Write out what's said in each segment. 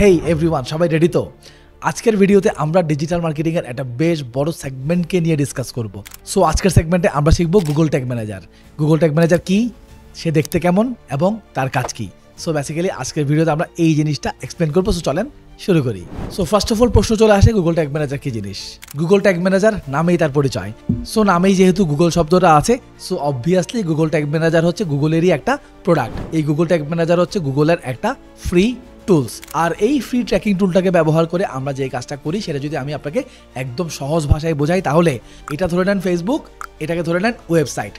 হেই everyone, সবাই ready তো? আজকের ভিডিওতে আমরা ডিজিটাল মার্কেটিংয়ের একটা বেশ বড় সেগমেন্টকে নিয়ে ডিসকাস করব। সো আজকের সেগমেন্টে আমরা শিখব Google tag manager. Google tag manager কি, সে দেখতে কেমন এবং তার কাজ কি। সো বেসিক্যালি আজকের ভিডিওতে আমরা এই জিনিসটা এক্সপ্লেন করবো। সো চলেন শুরু করি। সো ফার্স্ট অফ অল প্রশ্ন চলে আসে, গুগল ট্যাগ ম্যানেজার কি জিনিস? গুগল ট্যাগ ম্যানেজার নামেই তার পরিচয়। সো নামেই যেহেতু গুগল শব্দটা আছে, so obviously Google tag manager হচ্ছে গুগলেরই একটা প্রোডাক্ট। এই গুগল ট্যাগ ম্যানেজার হচ্ছে গুগলের একটা ফ্রি টুলস। আর এই ফ্রি ট্র্যাকিং টুলটাকে ব্যবহার করে আমরা যে কাজটা করি সেটা যদি আমি আপনাকে একদম সহজ ভাষায় বোঝাই, তাহলে এটা ধরে নেন ফেসবুক, এটাকে ধরে নেন ওয়েবসাইট।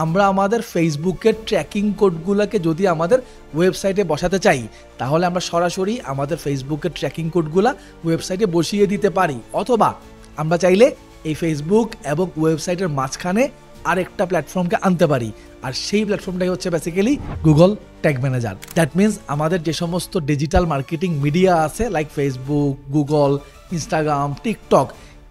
আমরা আমাদের ফেসবুকের ট্র্যাকিং কোডগুলোকে যদি আমাদের ওয়েবসাইটে বসাতে চাই, তাহলে আমরা সরাসরি আমাদের ফেসবুকের ট্র্যাকিং কোডগুলো ওয়েবসাইটে বসিয়ে দিতে পারি। অথবা আমরা চাইলে এই ফেসবুক এবং ওয়েবসাইটের মাঝখানে আরেকটা প্ল্যাটফর্মকে আনতে পারি, আর সেই প্ল্যাটফর্মটাই হচ্ছে basically Google tag manager. That means আমাদের যে সমস্ত ডিজিটাল মার্কেটিং মিডিয়া আছে, like Facebook, Google, Instagram, TikTok,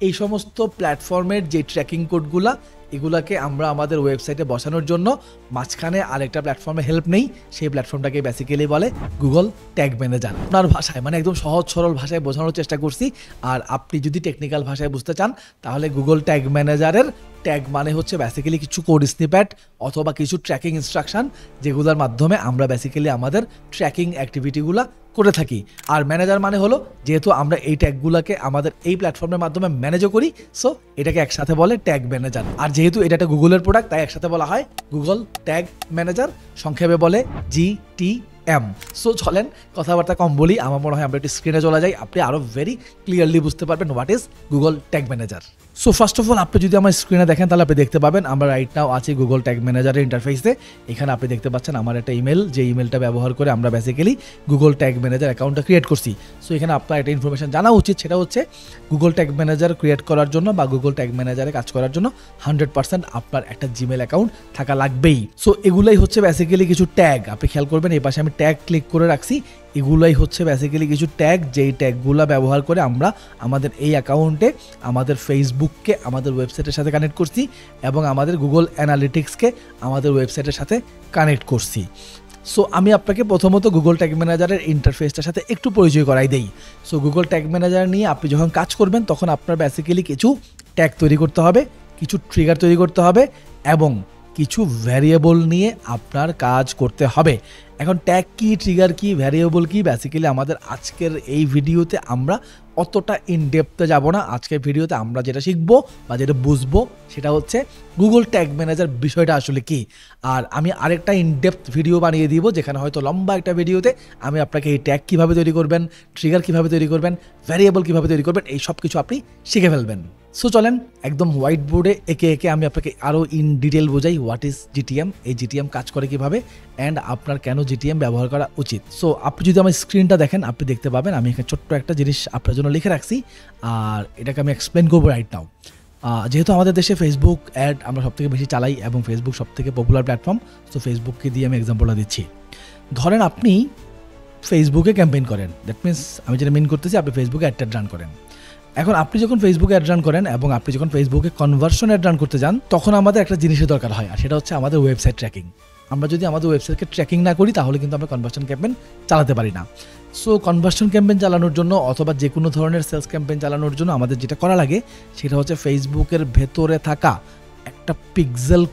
এই সমস্ত প্ল্যাটফর্মের যে ট্র্যাকিং কোডগুলা, এগুলাকে আমরা আমাদের ওয়েবসাইটে বসানোর জন্য মাঝখানে আরেকটা প্ল্যাটফর্মে হেল্প নেই। সেই প্ল্যাটফর্মটাকে বেসিক্যালি বলে গুগল ট্যাগ ম্যানেজার। আপনার ভাষায়, মানে একদম সহজ সরল ভাষায় বোঝানোর চেষ্টা করছি। আর আপনি যদি টেকনিক্যাল ভাষায় বুঝতে চান, তাহলে গুগল ট্যাগ ম্যানেজারের ট্যাগ মানে হচ্ছে বেসিক্যালি কিছু কোড স্নিপ্যাট অথবা কিছু ট্র্যাকিং ইনস্ট্রাকশন, যেগুলোর মাধ্যমে আমরা বেসিক্যালি আমাদের ট্র্যাকিং অ্যাক্টিভিটিগুলো করে থাকি। আর ম্যানেজার মানে হলো, যেহেতু আমরা এই ট্যাগগুলোকে আমাদের এই প্ল্যাটফর্মের মাধ্যমে ম্যানেজও করি, সো এটাকে একসাথে বলে ট্যাগ ম্যানেজার। আর যেহেতু এটা একটা গুগলের প্রোডাক্ট, তাই একসাথে বলা হয় গুগল ট্যাগ ম্যানেজার, সংক্ষেপে বলে GTM। সো চলেন কথাবার্তা কম বলি, আমার মনে হয় আমরা একটু স্ক্রিনে চলে যাই, আপনি আরও ভেরি ক্লিয়ারলি বুঝতে পারবেন what is Google tag manager. So first of all আপনি যদি আমার স্ক্রিনে দেখেন, তাহলে আপনি দেখতে পাবেন আমরা রাইট নাও আছি গুগল ট্যাগ ম্যানেজারের ইন্টারফেসে। এখানে আপনি দেখতে পাচ্ছেন আমার একটা ইমেল, যে ইমেলটা ব্যবহার করে আমরা বেসিক্যালি গুগল ট্যাগ ম্যানেজার অ্যাকাউন্টটা ক্রিয়েট করছি। সো এখানে আপনার একটা ইনফরমেশন জানা উচিত, সেটা হচ্ছে গুগল ট্যাগ ম্যানেজার ক্রিয়েট করার জন্য বা গুগল ট্যাগ ম্যানেজারে কাজ করার জন্য 100% আপনার একটা জিমেল অ্যাকাউন্ট থাকা লাগবেই। সো এগুলাই হচ্ছে বেসিক্যালি কিছু ট্যাগ। আপনি খেয়াল করবেন এই পাশে আমি ট্যাগ ক্লিক করে রাখছি, এগুলাই হচ্ছে বেসিক্যালি কিছু ট্যাগ, যেই ট্যাগগুলো ব্যবহার করে আমরা আমাদের এই অ্যাকাউন্টে আমাদের ফেসবুককে আমাদের ওয়েবসাইটের সাথে কানেক্ট করছি এবং আমাদের গুগল অ্যানালিটিক্সকে আমাদের ওয়েবসাইটের সাথে কানেক্ট করছি। সো আমি আপনাকে প্রথমত গুগল ট্যাগ ম্যানেজারের ইন্টারফেসটার সাথে একটু পরিচয় করাই দেই। সো গুগল ট্যাগ ম্যানেজার নিয়ে আপনি যখন কাজ করবেন, তখন আপনার বেসিক্যালি কিছু ট্যাগ তৈরি করতে হবে, কিছু ট্রিগার তৈরি করতে হবে এবং কিছু ভ্যারিয়েবল নিয়ে আপনার কাজ করতে হবে। এখন ট্যাগ কি, ট্রিগার কি, ভ্যারিয়েবল কি, বেসিক্যালি আমাদের আজকের এই ভিডিওতে আমরা অতটা ইনডেপথে যাব না। আজকের ভিডিওতে আমরা যেটা শিখবো বা যেটা বুঝবো, সেটা হচ্ছে গুগল ট্যাগ ম্যানেজার বিষয়টা আসলে কি। আর আমি আরেকটা ইনডেপথ ভিডিও বানিয়ে দিব, যেখানে হয়তো লম্বা একটা ভিডিওতে আমি আপনাকে এই ট্যাগ কীভাবে তৈরি করবেন, ট্রিগার কীভাবে তৈরি করবেন, ভ্যারিয়েবল কীভাবে তৈরি করবেন, এই সব কিছু আপনি শিখে ফেলবেন। সো চলেন একদম হোয়াইট বোর্ডে একে একে আমি আপনাকে আরও ইন ডিটেল বোঝাই হোয়াট ইজ GTM, এই GTM কাজ করে কীভাবে, অ্যান্ড আপনার কেন GTM ব্যবহার করা উচিত। সো আপনি যদি আমার স্ক্রিনটা দেখেন, আপনি দেখতে পাবেন আমি এখানে ছোট্ট একটা জিনিস আপনার জন্য লিখে রাখছি, আর এটাকে আমি এক্সপ্লেন করবো রাইট নাও। যেহেতু আমাদের দেশে ফেসবুক অ্যাড আমরা সবথেকে বেশি চালাই এবং ফেসবুক সবথেকে পপুলার প্ল্যাটফর্ম, সো ফেসবুককে দিয়ে আমি এক্সাম্পলটা দিচ্ছি। ধরেন আপনি ফেসবুকে ক্যাম্পেইন করেন, দ্যাট মিনস আমি যেটা মিন করতেছি, আপনি ফেসবুকে অ্যাড রান করেন। এখন আপনি যখন ফেসবুকে অ্যাড রান করেন এবং আপনি যখন ফেসবুকে কনভার্সন অ্যাড রান করতে যান, তখন আমাদের একটা জিনিসের দরকার হয়, আর সেটা হচ্ছে আমাদের ওয়েবসাইট ট্র্যাকিং। আমরা যদি আমাদের ওয়েবসাইটকে ট্র্যাকিং না করি, তাহলে কিন্তু আমরা কনভার্সন ক্যাম্পেইন চালাতে পারি না। সো কনভার্সন ক্যাম্পেইন চালানোর জন্য অথবা যে কোনো ধরনের সেলস ক্যাম্পেইন চালানোর জন্য আমাদের যেটা করা লাগে, সেটা হচ্ছে ফেসবুকের ভেতরে থাকা একটা পিক্সেল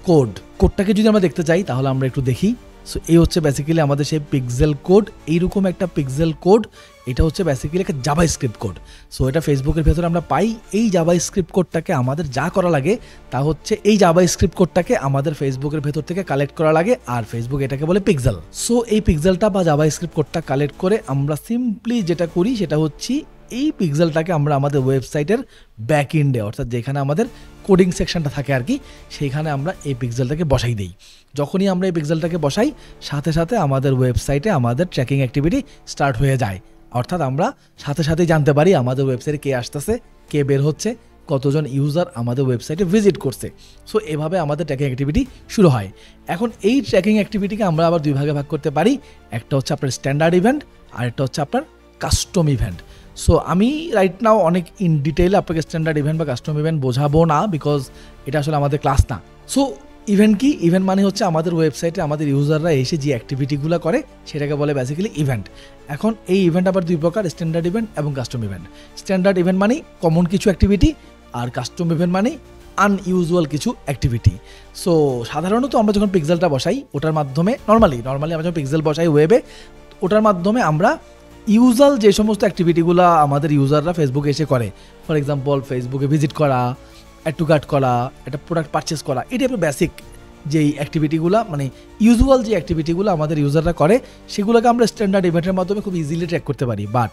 কোডটাকে যদি আমরা দেখতে চাই, তাহলে আমরা একটু দেখি। সো এই হচ্ছে বেসিক্যালি আমাদের সেই পিক্সেল কোড। এইরকম একটা পিক্সেল কোড, এটা হচ্ছে বেসিক্যালি একটা জাভাস্ক্রিপ্ট কোড। সো এটা ফেসবুকের ভেতরে আমরা পাই। এই জাভাস্ক্রিপ্ট কোডটাকে আমাদের যা করা লাগে, তা হচ্ছে এই জাভাস্ক্রিপ্ট কোডটাকে আমাদের ফেসবুকের ভেতর থেকে কালেক্ট করা লাগে, আর ফেসবুক এটাকে বলে পিক্সেল। সো এই পিক্সেলটা বা জাভাস্ক্রিপ্ট কোডটা কালেক্ট করে আমরা সিম্পলি যেটা করি, সেটা হচ্ছে এই পিক্সেলটাকে আমরা আমাদের ওয়েবসাইটের ব্যাক এন্ডে, অর্থাৎ যেখানে আমাদের কোডিং সেকশনটা থাকে আর কি, সেইখানে আমরা এই পিক্সেলটাকে বসাই দিই। যখনই আমরা এই পিক্সেলটাকে বসাই, সাথে সাথে আমাদের ওয়েবসাইটে আমাদের ট্র্যাকিং অ্যাক্টিভিটি স্টার্ট হয়ে যায়। অর্থাৎ আমরা সাথে সাথেই জানতে পারি আমাদের ওয়েবসাইটে কে আসতেছে, কে বের হচ্ছে, কতজন ইউজার আমাদের ওয়েবসাইটে ভিজিট করছে। সো এভাবে আমাদের ট্র্যাকিং অ্যাক্টিভিটি শুরু হয়। এখন এই ট্র্যাকিং অ্যাক্টিভিটিকে আমরা আবার দুই ভাগে ভাগ করতে পারি। একটা হচ্ছে আপনার স্ট্যান্ডার্ড ইভেন্ট, আর একটা হচ্ছে আপনার কাস্টম ইভেন্ট। সো আমি রাইট নাও অনেক ইন ডিটেইলে আপনাকে স্ট্যান্ডার্ড ইভেন্ট বা কাস্টম ইভেন্ট বোঝাবো না, বিকজ এটা আসলে আমাদের ক্লাস না। সো ইভেন্ট কি? ইভেন্ট মানে হচ্ছে আমাদের ওয়েবসাইটে আমাদের ইউজাররা এসে যে অ্যাক্টিভিটিগুলো করে সেটাকে বলে বেসিক্যালি ইভেন্ট। এখন এই ইভেন্ট আবার দুই প্রকার, স্ট্যান্ডার্ড ইভেন্ট এবং কাস্টম ইভেন্ট। স্ট্যান্ডার্ড ইভেন্ট মানে কমন কিছু অ্যাক্টিভিটি, আর কাস্টম ইভেন্ট মানে আনইউজুয়াল কিছু অ্যাক্টিভিটি। সো সাধারণত আমরা যখন পিক্সেলটা বসাই ওটার মাধ্যমে নর্মালি আমরা যখন পিক্সেল বসাই ওয়েবে, ওটার মাধ্যমে আমরা ইউজুয়াল যে সমস্ত অ্যাক্টিভিটিগুলো আমাদের ইউজাররা ফেসবুকে এসে করে, ফর এক্সাম্পল ফেসবুকে ভিজিট করা, অ্যাড টু কার্ট করা, একটা প্রোডাক্ট পারচেস করা, এই টাইপের বেসিক যেই অ্যাক্টিভিটিগুলো মানে ইউজুয়াল যে অ্যাক্টিভিটিগুলো আমাদের ইউজাররা করে সেগুলোকে আমরা স্ট্যান্ডার্ড ইভেন্টের মাধ্যমে খুব ইজিলি ট্র্যাক করতে পারি। বাট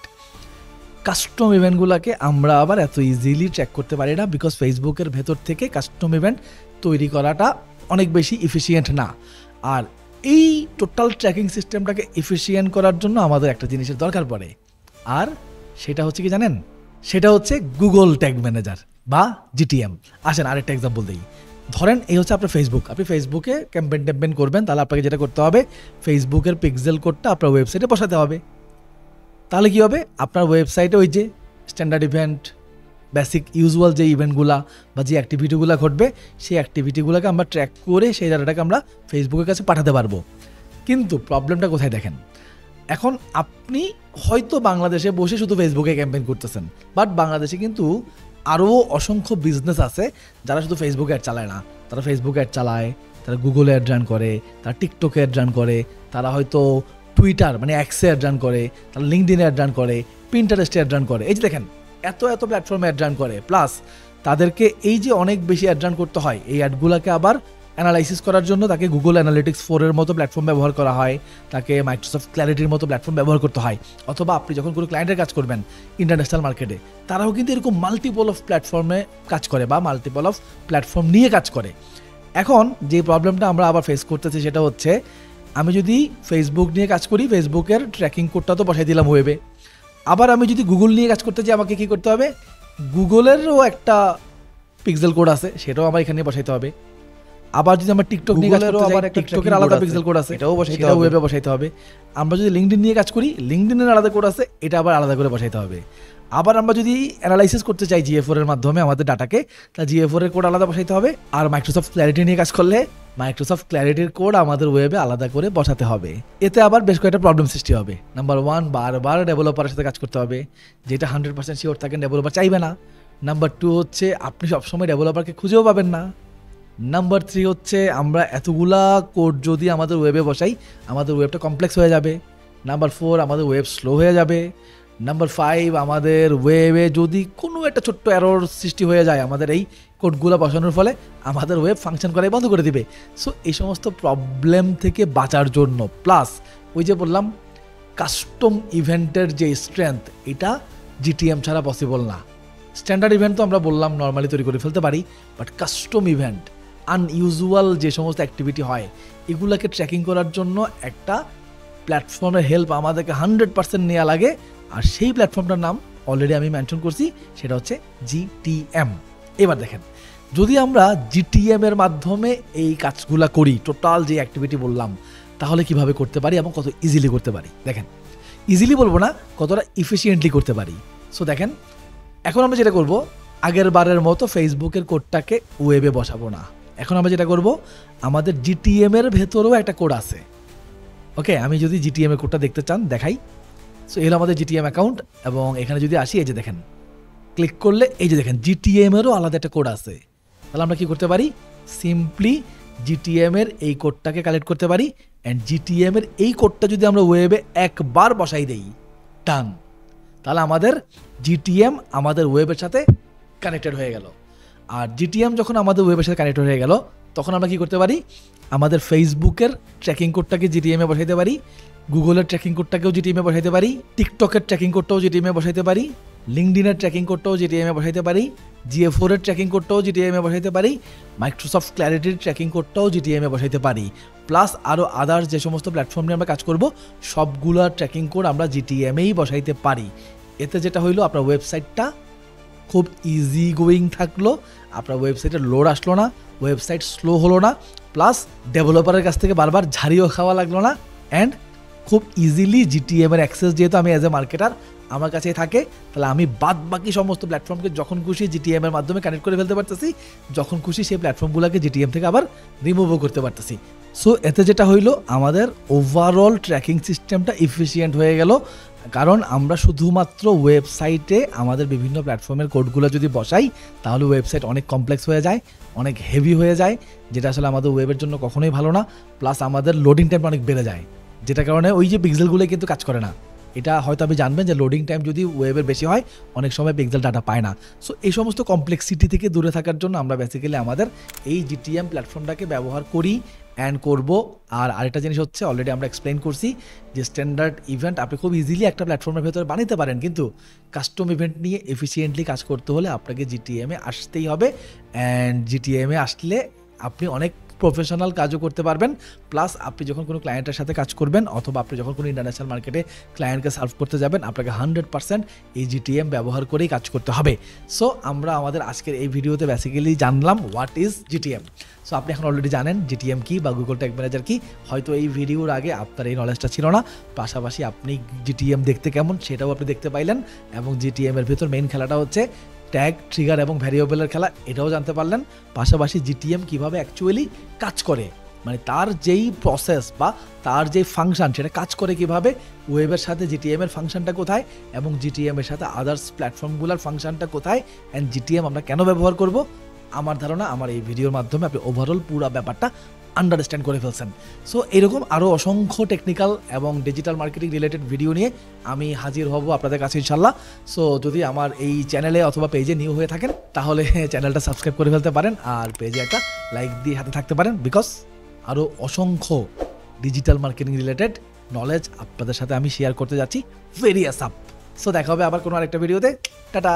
কাস্টম ইভেন্টগুলোকে আমরা আবার এত ইজিলি ট্র্যাক করতে পারি না, বিকজ ফেসবুকের ভেতর থেকে কাস্টম ইভেন্ট তৈরি করাটা অনেক বেশি ইফিসিয়েন্ট না। আর এই টোটাল ট্র্যাকিং সিস্টেমটাকে এফিসিয়েন্ট করার জন্য আমাদের একটা জিনিসের দরকার পড়ে, আর সেটা হচ্ছে কি জানেন? সেটা হচ্ছে গুগল ট্যাগ ম্যানেজার বা জিটিএম। আসেন আরেকটা এক্সাম্পল দিই। ধরেন এই হচ্ছে আপনার ফেসবুক, আপনি ফেসবুকে ক্যাম্পেইন করবেন, তাহলে আপনাকে যেটা করতে হবে ফেসবুকের পিক্সেল কোডটা আপনার ওয়েবসাইটে বসাতে হবে। তাহলে কি হবে? আপনার ওয়েবসাইটে ওই যে স্ট্যান্ডার্ড ইভেন্ট, বেসিক ইউজুয়াল যে ইভেন্টগুলো বা যে অ্যাক্টিভিটিগুলো ঘটবে সেই অ্যাক্টিভিটিগুলোকে আমরা ট্র্যাক করে সেই ডাটাটাকে আমরা ফেসবুকের কাছে পাঠাতে পারবো। কিন্তু প্রবলেমটা কোথায় দেখেন, এখন আপনি হয়তো বাংলাদেশে বসে শুধু ফেসবুকে ক্যাম্পেইন করতেছেন, বাট বাংলাদেশে কিন্তু আরও অসংখ্য বিজনেস আছে যারা শুধু ফেসবুকে অ্যাড চালায় না, তারা ফেসবুকে অ্যাড চালায়, তারা গুগলে অ্যাড রান করে, তারা টিকটকে অ্যাড রান করে, তারা হয়তো টুইটার মানে এক্সে অ্যাড রান করে, তারা লিঙ্কডইনে অ্যাড রান করে, পিন্টারেস্টে অ্যাড রান করে। এই যে দেখেন এত প্ল্যাটফর্মে অ্যাড রান করে, প্লাস তাদেরকে এই যে অনেক বেশি অ্যাড রান করতে হয়, এই অ্যাডগুলোকে আবার অ্যানালাইসিস করার জন্য তাকে গুগল অ্যানালিটিক্স 4 এর মতো প্ল্যাটফর্ম ব্যবহার করা হয়, তাকে মাইক্রোসফট ক্ল্যারিটির মতো প্ল্যাটফর্ম ব্যবহার করতে হয়। অথবা আপনি যখন কোনো ক্লায়েন্টের কাজ করবেন ইন্টারন্যাশনাল মার্কেটে, তারাও কিন্তু এরকম মাল্টিপল অফ প্ল্যাটফর্মে কাজ করে বা মাল্টিপল অফ প্ল্যাটফর্ম নিয়ে কাজ করে। এখন যে প্রবলেমটা আমরা আবার ফেস করতেছি সেটা হচ্ছে, আমি যদি ফেসবুক নিয়ে কাজ করি, ফেসবুকের ট্র্যাকিং কোডটা তো বসাই দিলাম ওয়েবে, আবার আমি যদি গুগল নিয়ে কাজ করতে চাই আমাকে কী করতে হবে? গুগলেরও একটা পিক্সেল কোড আছে, সেটাও আমার এখানে বসাইতে হবে। আবার যদি আমরা টিকটক নিয়ে কাজ করতে চাই, টিকটকের আলাদা পিক্সেল কোড আছে, সেটাও ওয়েবে বসাইতে হবে। আমরা যদি লিঙ্কডইন নিয়ে কাজ করি, লিঙ্কডইনের আলাদা কোড আছে, এটা আবার আলাদা করে বসাইতে হবে। আবার আমরা যদি অ্যানালাইসিস করতে চাই GA4 এর মাধ্যমে আমাদের ডাটাকে, তা GA4 এর কোড আলাদা বসাইতে হবে। আর মাইক্রোসফট ক্ল্যারিটি নিয়ে কাজ করলে মাইক্রোসফট ক্ল্যারিটির কোড আমাদের ওয়েবে আলাদা করে বসাতে হবে। এতে আবার বেশ কয়েকটা প্রবলেম সৃষ্টি হবে। নাম্বার 1, বারবার ডেভেলপারের সাথে কাজ করতে হবে, যেটা 100% শিওর থাকেন ডেভেলপার চাইবে না। নাম্বার 2 হচ্ছে আপনি সবসময় ডেভেলপারকে খুঁজেও পাবেন না। নাম্বার 3 হচ্ছে আমরা এতগুলা কোড যদি আমাদের ওয়েবে বসাই, আমাদের ওয়েবটা কমপ্লেক্স হয়ে যাবে। নাম্বার 4 আমাদের ওয়েব স্লো হয়ে যাবে। নাম্বার 5 আমাদের ওয়েবে যদি কোনো একটা ছোট্ট এরর সৃষ্টি হয়ে যায় আমাদের এই কোডগুলো বসানোর ফলে, আমাদের ওয়েব ফাংশন করাই বন্ধ করে দিবে। সো এই সমস্ত প্রবলেম থেকে বাঁচার জন্য, প্লাস ওই যে বললাম কাস্টম ইভেন্টের যে স্ট্রেংথ, এটা জিটিএম ছাড়া পসিবল না। স্ট্যান্ডার্ড ইভেন্ট তো আমরা বললাম নর্মালি তৈরি করে ফেলতে পারি, বাট কাস্টম ইভেন্ট, আনইউজুয়াল যে সমস্ত অ্যাক্টিভিটি হয়, এগুলোকে ট্র্যাকিং করার জন্য একটা প্ল্যাটফর্মের হেল্প আমাদেরকে 100% নেওয়া লাগে। আর সেই প্ল্যাটফর্মটার নাম অলরেডি আমি মেনশন করছি, সেটা হচ্ছে জিটিএম। এবার দেখেন, যদি আমরা জিটিএম এর মাধ্যমে এই কাজগুলো করি, টোটাল যে অ্যাক্টিভিটি বললাম, তাহলে কিভাবে করতে পারি এবং কত ইজিলি করতে পারি। দেখেন, ইজিলি বলবো না, কতটা ইফিসিয়েন্টলি করতে পারি। সো দেখেন, এখন আমরা যেটা করব, আগের বারের মতো ফেসবুকের কোডটাকে ওয়েবে বসাবো না। এখন আমরা যেটা করব, আমাদের জিটিএম এর ভেতরেও একটা কোড আছে। ওকে, আমি যদি জিটিএম এর কোডটা দেখতে চান দেখাই। সো এগুলো আমাদের জিটিএম অ্যাকাউন্ট, এবং এখানে যদি আসি, এই যে দেখেন, ক্লিক করলে এই যে দেখেন জিটিএম এরও আলাদা একটা কোড আছে। তাহলে আমরা কি করতে পারি? সিম্পলি জিটিএম এর এই কোডটাকে কালেক্ট করতে পারি, অ্যান্ড জিটিএম এর এই কোডটা যদি আমরা ওয়েবে একবার বসাই দেই, ডান, তাহলে আমাদের জিটিএম আমাদের ওয়েবের সাথে কানেক্টেড হয়ে গেল। আর জিটিএম যখন আমাদের ওয়েবের সাথে কানেক্টেড হয়ে গেল, তখন আমরা কি করতে পারি? আমাদের ফেসবুকের ট্র্যাকিং কোডটাকে জিটিএমে বসাইতে পারি, গুগলের ট্র্যাকিং কোডটাকেও জিটিএমে বসাইতে পারি, টিকটকের ট্র্যাকিং কোডটাও জিটিএমে বসাইতে পারি, লিঙ্কডইনের ট্র্যাকিং কোডটাও জিটিএমে বসাইতে পারি, GA4 এর ট্র্যাকিং কোডটাও জিটিএমে বসাইতে পারি, মাইক্রোসফট ক্ল্যারিটির ট্র্যাকিং কোডটাও জিটিএমে বসাইতে পারি, প্লাস আরও আদার্স যে সমস্ত প্ল্যাটফর্ম নিয়ে আমরা কাজ করব, সবগুলোর ট্র্যাকিং কোড আমরা জিটিএমেই বসাইতে পারি। এতে যেটা হইলো, আপনার ওয়েবসাইটটা খুব ইজি গোয়িং থাকলো, আপনার ওয়েবসাইটে লোড আসলো না, ওয়েবসাইট স্লো হলো না, প্লাস ডেভেলপারের কাছ থেকে বারবার ঝাড়িও খাওয়া লাগলো না, অ্যান্ড খুব ইজিলি জিটিএম এর অ্যাক্সেস যেহেতু আমি অ্যাজ এ মার্কেটার আমার কাছেই থাকে, তাহলে আমি বাদ বাকি সমস্ত প্ল্যাটফর্মকে যখন খুশি জিটিএম এর মাধ্যমে কানেক্ট করে ফেলতে পারতেছি, যখন খুশি সেই প্ল্যাটফর্মগুলোকে জিটিএম থেকে আবার রিমুভও করতে পারতেছি। সো এতে যেটা হইলো আমাদের ওভারঅল ট্র্যাকিং সিস্টেমটা এফিসিয়েন্ট হয়ে গেল, কারণ আমরা শুধুমাত্র ওয়েবসাইটে আমাদের বিভিন্ন প্ল্যাটফর্মের কোডগুলো যদি বসাই তাহলে ওয়েবসাইট অনেক কমপ্লেক্স হয়ে যায়, অনেক হেভি হয়ে যায়, যেটা আসলে আমাদের ওয়েবের জন্য কখনোই ভালো না। প্লাস আমাদের লোডিং টাইম অনেক বেড়ে যায়, যেটা কারণে ওই যে পিক্সেলগুলো কিন্তু কাজ করে না। এটা হয়তো আপনি জানবেন যে লোডিং টাইম যদি ওয়েবের বেশি হয় অনেক সময় পিক্সেল ডাটা পায় না। সো এই সমস্ত কমপ্লেক্সিটি থেকে দূরে থাকার জন্য আমরা বেসিক্যালি আমাদের এই জিটিএম প্ল্যাটফর্মটাকে ব্যবহার করি অ্যান্ড করব। আর আরেকটা জিনিস হচ্ছে, অলরেডি আমরা এক্সপ্লেন করছি যে স্ট্যান্ডার্ড ইভেন্ট আপনি খুব ইজিলি একটা প্ল্যাটফর্মের ভেতরে বানাতে পারেন, কিন্তু কাস্টম ইভেন্ট নিয়ে এফিসিয়েন্টলি কাজ করতে হলে আপনাকে জিটিএমে আসতেই হবে। অ্যান্ড জিটিএমে আসলে আপনি অনেক প্রফেশনাল কাজও করতে পারবেন। প্লাস আপনি যখন কোনো ক্লায়েন্টের সাথে কাজ করবেন অথবা আপনি যখন কোনো ইন্টারন্যাশনাল মার্কেটে ক্লায়েন্টকে সার্ভ করতে যাবেন, আপনাকে 100% এই জিটিএম ব্যবহার করেই কাজ করতে হবে। সো আমরা আমাদের আজকের এই ভিডিওতে বেসিক্যালি জানলাম হোয়াট ইজ জিটিএম। সো আপনি এখন অলরেডি জানেন জিটিএম কি বা গুগল ট্যাগ ম্যানেজার কি। হয়তো এই ভিডিওর আগে আপনার এই নলেজটা ছিল না, পাশাপাশি আপনি জিটিএম দেখতে কেমন সেটাও আপনি দেখতে পাইলেন, এবং জিটিএম এর ভিতর মেইন খেলাটা হচ্ছে ট্যাগ, ট্রিগার এবং ভ্যারিয়েবলের খেলা, এটাও জানতে পারলেন। পাশাপাশি জিটিএম কিভাবে অ্যাকচুয়ালি কাজ করে, মানে তার যেই প্রসেস বা তার যেই ফাংশন সেটা কাজ করে কিভাবে, ওয়েবের সাথে জিটিএম এর ফাংশনটা কোথায় এবং জিটিএম এর সাথে আদার্স প্ল্যাটফর্মগুলোর ফাংশনটা কোথায়, অ্যান্ড জিটিএম আমরা কেন ব্যবহার করব। আমার ধারণা আমার এই ভিডিওর মাধ্যমে আপনি ওভারঅল পুরো ব্যাপারটা আন্ডারস্ট্যান্ড করে ফেলছেন। সো এরকম আরও অসংখ্য টেকনিক্যাল এবং ডিজিটাল মার্কেটিং রিলেটেড ভিডিও নিয়ে আমি হাজির হব আপনাদের কাছে ইনশাল্লাহ। সো যদি আমার এই চ্যানেলে অথবা পেজে নিউ হয়ে থাকেন তাহলে চ্যানেলটা সাবস্ক্রাইব করে ফেলতে পারেন, আর পেজে একটা লাইক দিয়ে হাতে থাকতে পারেন, বিকজ আরও অসংখ্য ডিজিটাল মার্কেটিং রিলেটেড নলেজ আপনাদের সাথে আমি শেয়ার করতে যাচ্ছি ভেরি আসাপ। সো দেখা হবে আবার কোনো আরেকটা ভিডিওতে। টাটা।